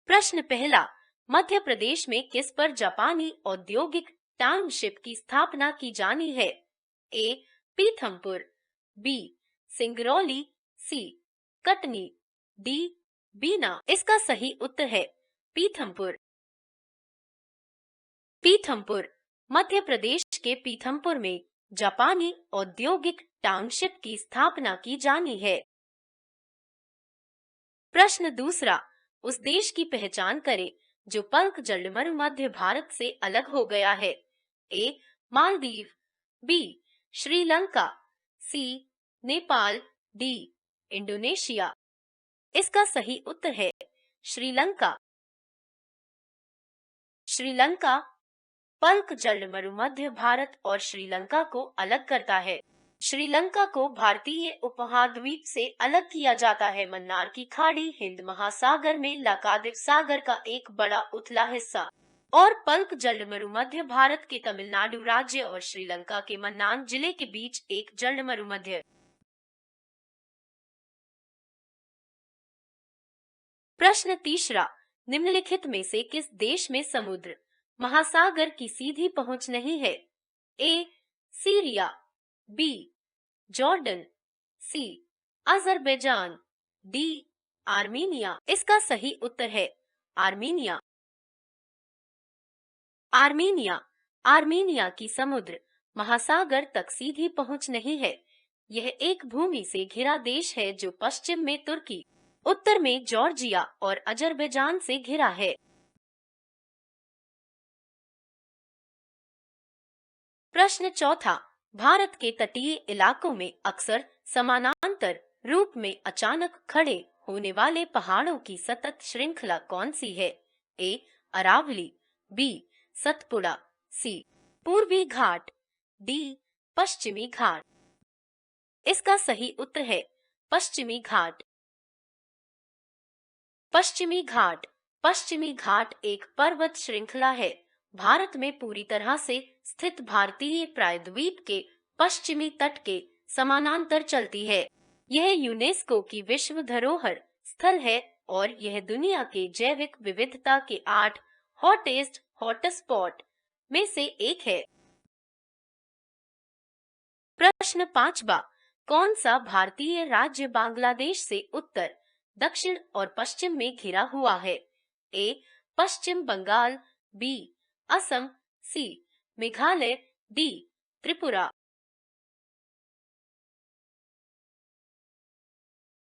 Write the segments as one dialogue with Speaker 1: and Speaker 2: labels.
Speaker 1: प्रश्न पहला, मध्य प्रदेश में किस पर जापानी औद्योगिक टाउनशिप की स्थापना की जानी है? ए. पीथमपुर, बी. सिंगरौली, सी. कटनी, डी. बीना। इसका सही उत्तर है पीथमपुर। पीथमपुर मध्य प्रदेश के पीथमपुर में जापानी औद्योगिक टाउनशिप की स्थापना की जानी है। प्रश्न दूसरा, उस देश की पहचान करें जो पल्क जलमरु मध्य भारत से अलग हो गया है। ए. मालदीव, बी. श्रीलंका, सी. नेपाल, डी. इंडोनेशिया। इसका सही उत्तर है श्रीलंका। श्रीलंका पल्क जलमरु मध्य भारत और श्रीलंका को अलग करता है। श्रीलंका को भारतीय उपमहाद्वीप से अलग किया जाता है। मन्नार की खाड़ी हिंद महासागर में लाक्षाद्वीप सागर का एक बड़ा उथला हिस्सा और पल्क जलमरु मध्य भारत के तमिलनाडु राज्य और श्रीलंका के मन्नार जिले के बीच एक जलमरु मध्य। प्रश्न तीसरा, निम्नलिखित में से किस देश में समुद्र महासागर की सीधी पहुंच नहीं है? A. Syria, B. Jordan, C. Azerbaijan, D. Armenia. इसका सही उत्तर है आर्मीनिया। आर्मीनिया आर्मीनिया की समुद्र महासागर तक सीधी पहुंच नहीं है। यह एक भूमि से घिरा देश है जो पश्चिम में तुर्की, उत्तर में जॉर्जिया और अजरबैजान से घिरा है। प्रश्न चौथा, भारत के तटीय इलाकों में अक्सर समानांतर रूप में अचानक खड़े होने वाले पहाड़ों की सतत श्रृंखला कौन सी है? ए. अरावली, बी. सतपुड़ा, सी. पूर्वी घाट, डी. पश्चिमी घाट। इसका सही उत्तर है पश्चिमी घाट। पश्चिमी घाट पश्चिमी घाट एक पर्वत श्रृंखला है। भारत में पूरी तरह से स्थित भारतीय प्रायद्वीप के पश्चिमी तट के समानांतर चलती है। यह यूनेस्को की विश्व धरोहर स्थल है और यह दुनिया के जैविक विविधता के 8 हॉटेस्ट हॉटस्पॉट में से एक है। प्रश्न पांचवा, कौन सा भारतीय राज्य बांग्लादेश से उत्तर, दक्षिण और पश्चिम में घिरा हुआ है? ए. पश्चिम बंगाल, बी. असम, सी. मेघालय, डी. त्रिपुरा।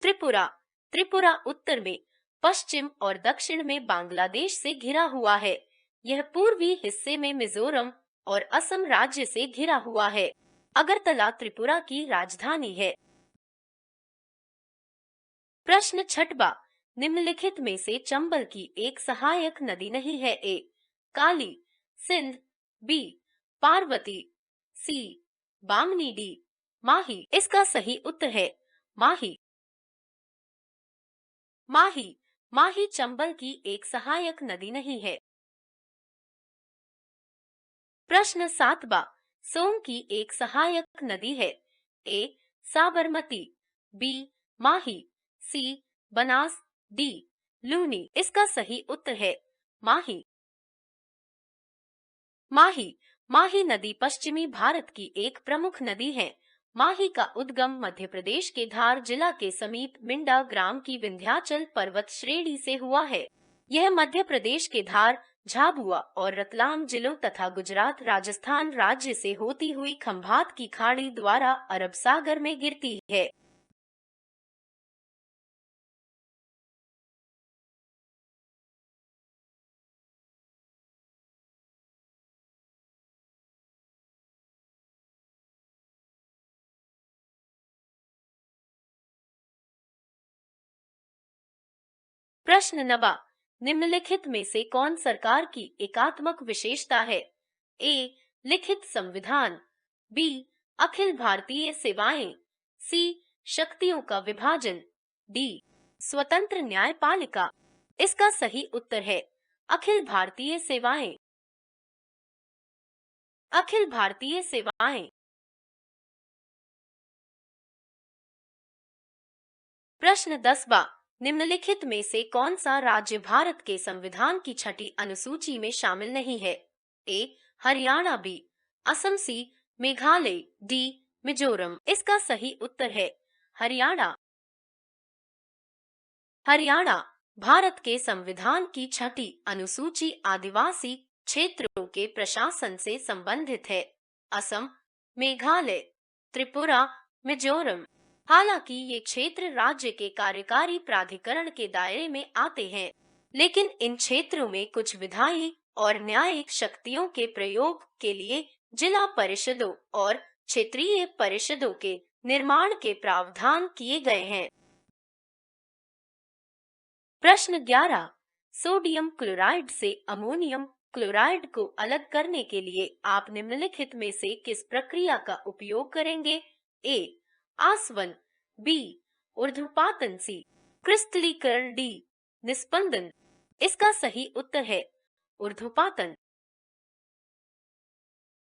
Speaker 1: त्रिपुरा त्रिपुरा उत्तर में, पश्चिम और दक्षिण में बांग्लादेश से घिरा हुआ है। यह पूर्वी हिस्से में मिजोरम और असम राज्य से घिरा हुआ है। अगरतला त्रिपुरा की राजधानी है। प्रश्न छठवां, निम्नलिखित में से चंबल की एक सहायक नदी नहीं है? ए. काली, सिंध, बी. पार्वती, सी. बामनी, डी. माही। इसका सही उत्तर है माही। माही माही चंबल की एक सहायक नदी नहीं है। प्रश्न सातवां, सोन की एक सहायक नदी है? ए. साबरमती, बी. माही, सी. बनास, डी. लूनी। इसका सही उत्तर है माही। माही माही नदी पश्चिमी भारत की एक प्रमुख नदी है। माही का उद्गम मध्य प्रदेश के धार जिला के समीप मिंडा ग्राम की विंध्याचल पर्वत श्रेणी से हुआ है। यह मध्य प्रदेश के धार, झाबुआ और रतलाम जिलों तथा गुजरात राजस्थान राज्य से होती हुई खंभात की खाड़ी द्वारा अरब सागर में गिरती है। प्रश्न 9, निम्नलिखित में से कौन सरकार की एकात्मक विशेषता है? ए. लिखित संविधान, बी. अखिल भारतीय सेवाएं, सी. शक्तियों का विभाजन, डी. स्वतंत्र न्यायपालिका। इसका सही उत्तर है अखिल भारतीय सेवाएं। अखिल भारतीय सेवाएं। प्रश्न 10वां, निम्नलिखित में से कौन सा राज्य भारत के संविधान की छठी अनुसूची में शामिल नहीं है? ए हरियाणा, बी असम, सी मेघालय, डी मिजोरम। इसका सही उत्तर है हरियाणा। हरियाणा भारत के संविधान की छठी अनुसूची आदिवासी क्षेत्रों के प्रशासन से संबंधित है। असम, मेघालय, त्रिपुरा, मिजोरम। हालांकि ये क्षेत्र राज्य के कार्यकारी प्राधिकरण के दायरे में आते हैं, लेकिन इन क्षेत्रों में कुछ विधायी और न्यायिक शक्तियों के प्रयोग के लिए जिला परिषदों और क्षेत्रीय परिषदों के निर्माण के प्रावधान किए गए हैं। प्रश्न 11। सोडियम क्लोराइड से अमोनियम क्लोराइड को अलग करने के लिए आप निम्नलिखित में से किस प्रक्रिया का उपयोग करेंगे? ए आसवन, बी ऊर्ध्वपातन, सी क्रिस्टलीकरण, डी निस्पंदन। इसका सही उत्तर है ऊर्ध्वपातन।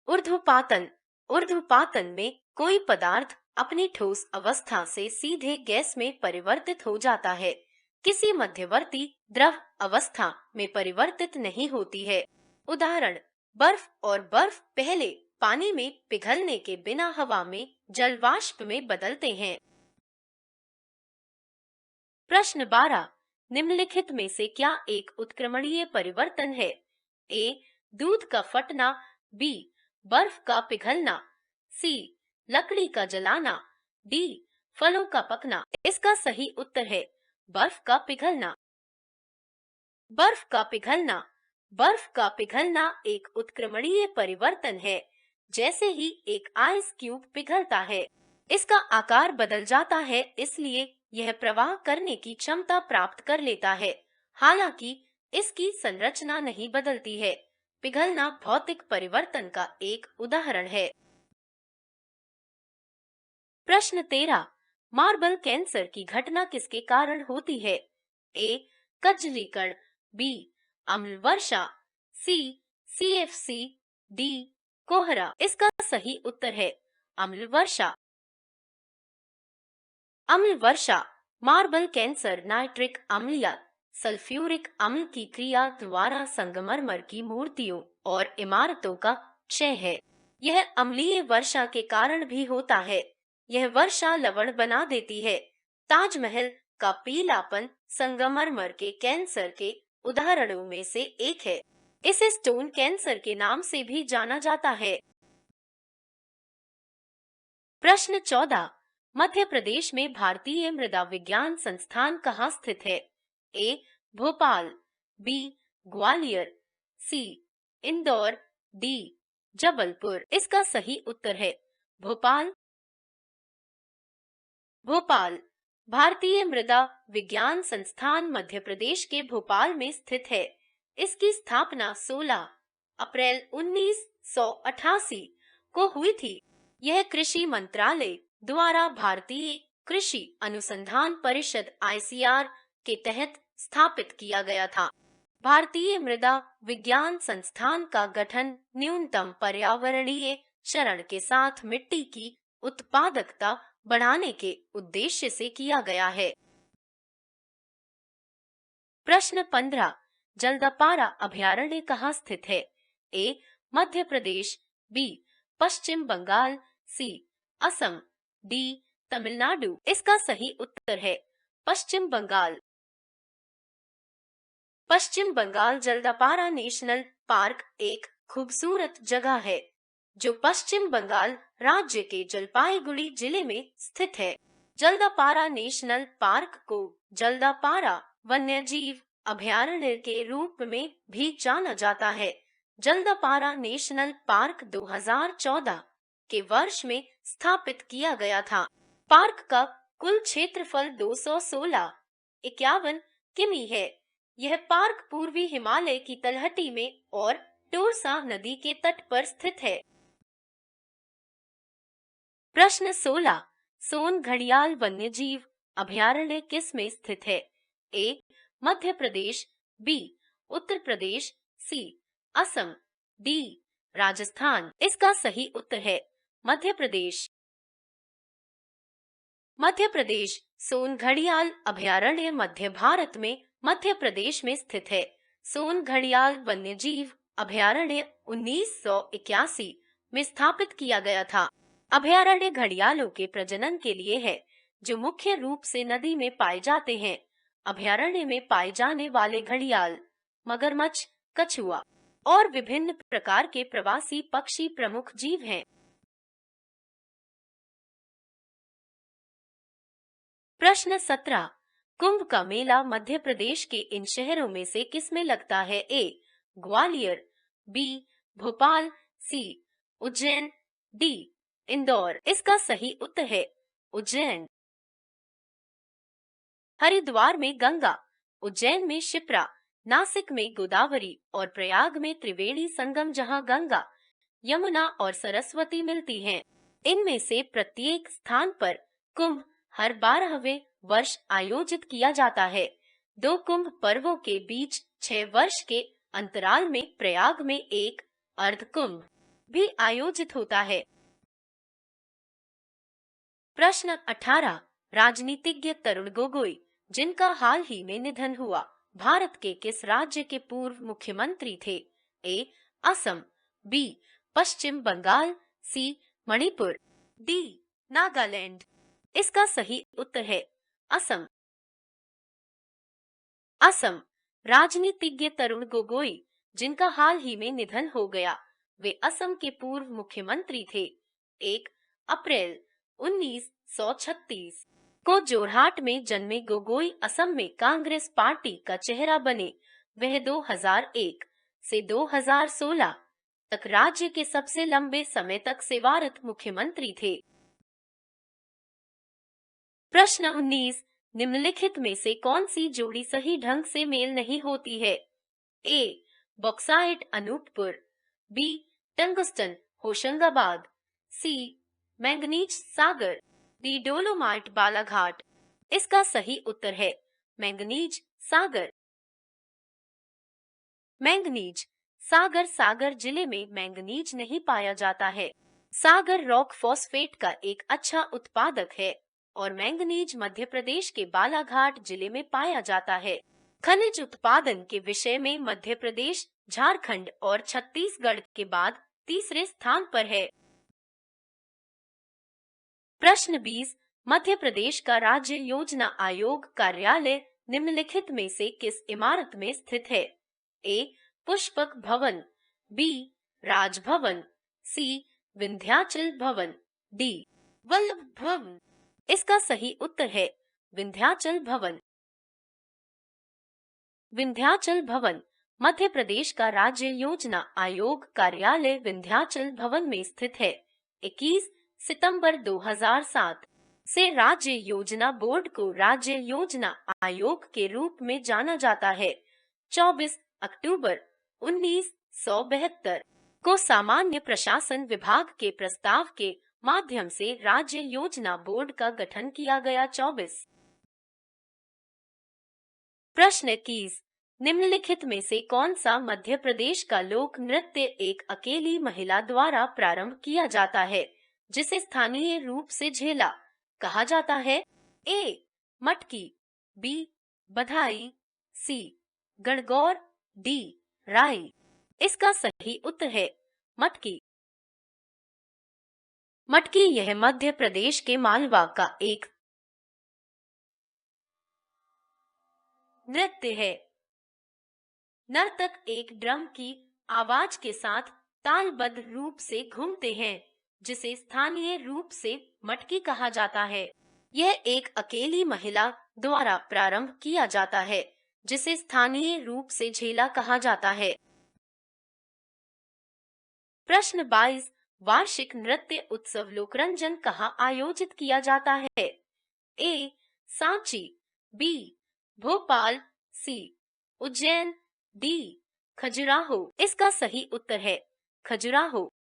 Speaker 1: ऊर्ध्वपातन ऊर्ध्वपातन में कोई पदार्थ अपनी ठोस अवस्था से सीधे गैस में परिवर्तित हो जाता है, किसी मध्यवर्ती द्रव अवस्था में परिवर्तित नहीं होती है। उदाहरण, बर्फ और बर्फ पहले पानी में पिघलने के बिना हवा में जल वाष्प में बदलते हैं। प्रश्न 12। निम्नलिखित में से क्या एक उत्क्रमणीय परिवर्तन है? ए दूध का फटना, बी बर्फ का पिघलना, सी लकड़ी का जलाना, डी फलों का पकना। इसका सही उत्तर है बर्फ का पिघलना। बर्फ का पिघलना बर्फ का पिघलना एक उत्क्रमणीय परिवर्तन है। जैसे ही एक आइस क्यूब पिघलता है, इसका आकार बदल जाता है, इसलिए यह प्रवाह करने की क्षमता प्राप्त कर लेता है। हालांकि इसकी संरचना नहीं बदलती है। पिघलना भौतिक परिवर्तन का एक उदाहरण है। प्रश्न 13। मार्बल कैंसर की घटना किसके कारण होती है? ए कजलीकरण, बी अम्ल वर्षा, सी CFC, डी कोहरा। इसका सही उत्तर है अम्ल वर्षा। अम्ल वर्षा मार्बल कैंसर नाइट्रिक अम्ल या सल्फ्यूरिक अम्ल की क्रिया द्वारा संगमरमर की मूर्तियों और इमारतों का क्षय है। यह अम्लीय वर्षा के कारण भी होता है। यह वर्षा लवण बना देती है। ताजमहल का पीलापन संगमरमर के कैंसर के उदाहरणों में से एक है। इसे स्टोन कैंसर के नाम से भी जाना जाता है। प्रश्न 14। मध्य प्रदेश में भारतीय मृदा विज्ञान संस्थान कहाँ स्थित है? ए भोपाल, बी ग्वालियर, सी इंदौर, डी जबलपुर। इसका सही उत्तर है भोपाल। भोपाल भारतीय मृदा विज्ञान संस्थान मध्य प्रदेश के भोपाल में स्थित है। इसकी स्थापना 16 अप्रैल 1988 को हुई थी। यह कृषि मंत्रालय द्वारा भारतीय कृषि अनुसंधान परिषद ICR के तहत स्थापित किया गया था। भारतीय मृदा विज्ञान संस्थान का गठन न्यूनतम पर्यावरणीय चरण के साथ मिट्टी की उत्पादकता बढ़ाने के उद्देश्य से किया गया है। प्रश्न 15। जल्दापारा अभयारण्य कहाँ स्थित है? ए मध्य प्रदेश, बी पश्चिम बंगाल, सी असम, डी तमिलनाडु। इसका सही उत्तर है पश्चिम बंगाल। पश्चिम बंगाल जल्दापारा नेशनल पार्क एक खूबसूरत जगह है जो पश्चिम बंगाल राज्य के जलपाईगुड़ी जिले में स्थित है। जल्दापारा नेशनल पार्क को जल्दापारा वन्यजीव अभयारण्य के रूप में भी जाना जाता है। जल्दापारा नेशनल पार्क 2014 के वर्ष में स्थापित किया गया था। पार्क का कुल क्षेत्रफल 216.51 किमी है। यह पार्क पूर्वी हिमालय की तलहटी में और टोरसा नदी के तट पर स्थित है। प्रश्न 16। सोन घड़ियाल वन्यजीव अभयारण्य किस में स्थित है? ए मध्य प्रदेश, बी उत्तर प्रदेश, सी असम, डी राजस्थान। इसका सही उत्तर है मध्य प्रदेश। मध्य प्रदेश सोन घड़ियाल अभयारण्य मध्य भारत में मध्य प्रदेश में स्थित है। सोन घड़ियाल वन्यजीव अभयारण्य 1981 में स्थापित किया गया था। अभयारण्य घड़ियालों के प्रजनन के लिए है, जो मुख्य रूप से नदी में पाए जाते हैं। अभयारण्य में पाए जाने वाले घड़ियाल, मगरमच्छ, कछुआ और विभिन्न प्रकार के प्रवासी पक्षी प्रमुख जीव हैं। प्रश्न 17। कुंभ का मेला मध्य प्रदेश के इन शहरों में से किस में लगता है? ए. ग्वालियर, बी. भोपाल, सी. उज्जैन, डी. इंदौर। इसका सही उत्तर है उज्जैन। हरिद्वार में गंगा, उज्जैन में शिप्रा, नासिक में गोदावरी और प्रयाग में त्रिवेणी संगम, जहां गंगा, यमुना और सरस्वती मिलती हैं। इनमें से प्रत्येक स्थान पर कुंभ हर 12वें वर्ष आयोजित किया जाता है। 2 कुंभ पर्वों के बीच 6 वर्ष के अंतराल में प्रयाग में एक अर्ध कुंभ भी आयोजित होता है। प्रश्न 18। राजनीतिज्ञ तरुण गोगोई, जिनका हाल ही में निधन हुआ, भारत के किस राज्य के पूर्व मुख्यमंत्री थे? ए. असम, बी. पश्चिम बंगाल, सी. मणिपुर, डी. नागालैंड। इसका सही उत्तर है असम। असम। राजनीतिज्ञ तरुण गोगोई, जिनका हाल ही में निधन हो गया, वे असम के पूर्व मुख्यमंत्री थे। 1 अप्रैल 1936 को जोरहाट में जन्मे गोगोई असम में कांग्रेस पार्टी का चेहरा बने। वह 2001 से 2016 तक राज्य के सबसे लंबे समय तक सेवारत मुख्यमंत्री थे। प्रश्न 19। निम्नलिखित में से कौन सी जोड़ी सही ढंग से मेल नहीं होती है? A. Bauxite Anuppur, B. Tungsten Hoshangabad, C. Manganese Sagar, D. Dolomite Balaghat. इसका सही उत्तर है मैंगनीज सागर। मैंगनीज सागर, सागर जिले में मैंगनीज नहीं पाया जाता है। सागर रॉक फॉस्फेट का एक अच्छा उत्पादक है और मैंगनीज मध्य प्रदेश के बालाघाट जिले में पाया जाता है। खनिज उत्पादन के विषय में मध्य प्रदेश, झारखंड और छत्तीसगढ़ के बाद तीसरे स्थान पर है। प्रश्न 20। मध्य प्रदेश का राज्य योजना आयोग कार्यालय निम्नलिखित में से किस इमारत में स्थित है? ए. पुष्पक भवन, बी. राजभवन, सी. विंध्याचल भवन, डी. वल्लभ भवन। इसका सही उत्तर है विंध्याचल भवन। विंध्याचल भवन मध्य प्रदेश का राज्य योजना आयोग कार्यालय विंध्याचल भवन में स्थित है। 21 सितंबर 2007 से राज्य योजना बोर्ड को राज्य योजना आयोग के रूप में जाना जाता है। 24 अक्टूबर 1972 को सामान्य प्रशासन विभाग के प्रस्ताव के माध्यम से राज्य योजना बोर्ड का गठन किया गया। 24 प्रश्न 21। निम्नलिखित में से कौन सा मध्य प्रदेश का लोक नृत्य एक अकेली महिला द्वारा प्रारंभ किया जाता है, जिसे स्थानीय रूप से झेला कहा जाता है? ए. मटकी, बी. बधाई, सी. गणगौर, डी. राई। इसका सही उत्तर है मटकी। मटकी यह मध्य प्रदेश के मालवा का एक नृत्य है। नर्तक एक ड्रम की आवाज के साथ तालबद्ध रूप से घूमते हैं, जिसे स्थानीय रूप से मटकी कहा जाता है। यह एक अकेली महिला द्वारा प्रारंभ किया जाता है, जिसे स्थानीय रूप से झेला कहा जाता है। प्रश्न 22। वार्षिक नृत्य उत्सव लोकरंजन कहाँ आयोजित किया जाता है? ए. सांची, बी. भोपाल, सी. उज्जैन, डी. खजुराहो। इसका सही उत्तर है खजुराहो।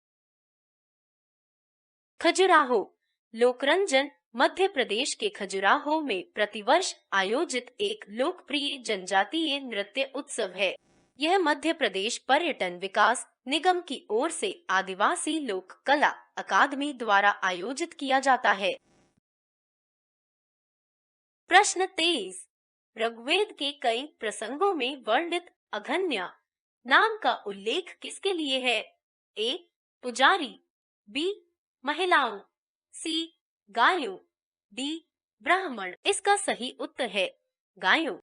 Speaker 1: खजुराहो लोकरंजन मध्य प्रदेश के खजुराहो में प्रतिवर्ष आयोजित एक लोकप्रिय जनजातीय नृत्य उत्सव है। यह मध्य प्रदेश पर्यटन विकास निगम की ओर से आदिवासी लोक कला अकादमी द्वारा आयोजित किया जाता है। प्रश्न 23। ऋग्वेद के कई प्रसंगों में वर्णित अघन्या नाम का उल्लेख किसके लिए है? ए. पुजारी, बी. महिलाओं, सी. गायों, डी. ब्राह्मण। इसका सही उत्तर है गायों।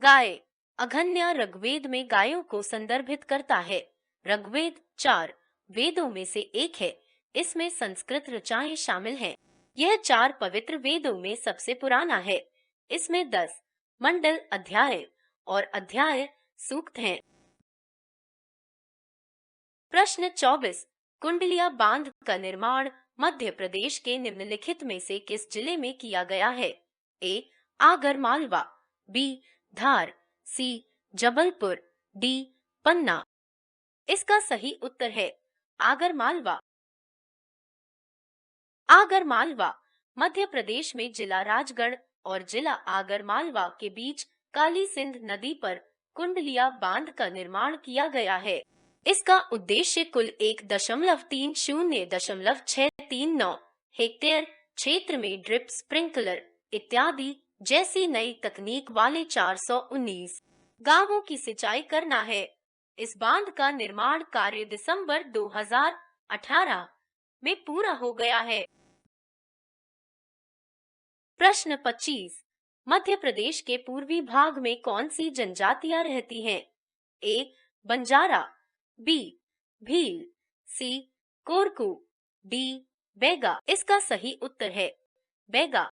Speaker 1: गाय। अघन्या ऋग्वेद में गायों को संदर्भित करता है। ऋग्वेद 4 वेदों में से एक है। इसमें संस्कृत ऋचाएं शामिल हैं। यह 4 पवित्र वेदों में सबसे पुराना है। इसमें 10 मंडल अध्याय और अध्याय सूक्त हैं। प्रश्न 24। कुंडलिया बांध का निर्माण मध्य प्रदेश के निम्नलिखित में से किस जिले में किया गया है? ए. आगर मालवा, बी. धार, सी. जबलपुर, डी. पन्ना। इसका सही उत्तर है आगर मालवा। आगर मालवा मध्य प्रदेश में जिला राजगढ़ और जिला आगर मालवा के बीच काली सिंध नदी पर कुंडलिया बांध का निर्माण किया गया है। इसका उद्देश्य कुल 1.30.639 हेक्टेयर क्षेत्र में ड्रिप स्प्रिंकलर इत्यादि जैसी नई तकनीक वाले 419 गांवों की सिंचाई करना है। इस बांध का निर्माण कार्य दिसंबर 2018 में पूरा हो गया है। प्रश्न 25। मध्य प्रदेश के पूर्वी भाग में कौन सी जनजातियां रहती हैं? ए. बंजारा, बी. भील, सी. कोरकू, डी. बैगा। इसका सही उत्तर है बैगा।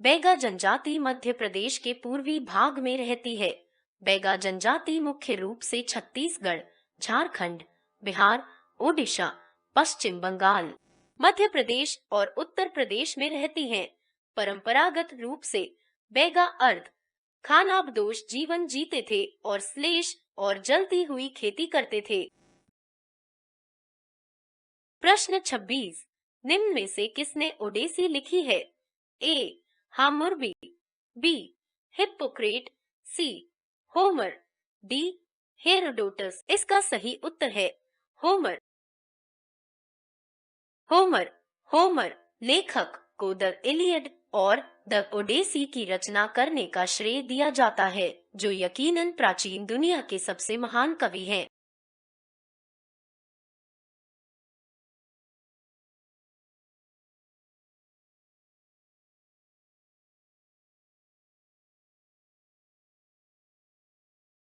Speaker 1: बैगा जनजाति मध्य प्रदेश के पूर्वी भाग में रहती है। बैगा जनजाति मुख्य रूप से छत्तीसगढ़, झारखंड, बिहार, ओडिशा, पश्चिम बंगाल, मध्य प्रदेश और उत्तर प्रदेश में रहती हैं। परंपरागत रूप से बैगा अर्ध खानाबदोश जीवन जीते थे और श्लेष और जलती हुई खेती करते थे। प्रश्न 26। निम्न में से किसने ओडेसी लिखी है? A. Hammurabi, B. Hippocrates, C. Homer, D. Herodotus. इसका सही उत्तर है होमर। होमर लेखक को द इलियड और द ओडेसी की रचना करने का श्रेय दिया जाता है, जो यकीनन प्राचीन दुनिया के सबसे महान कवि हैं।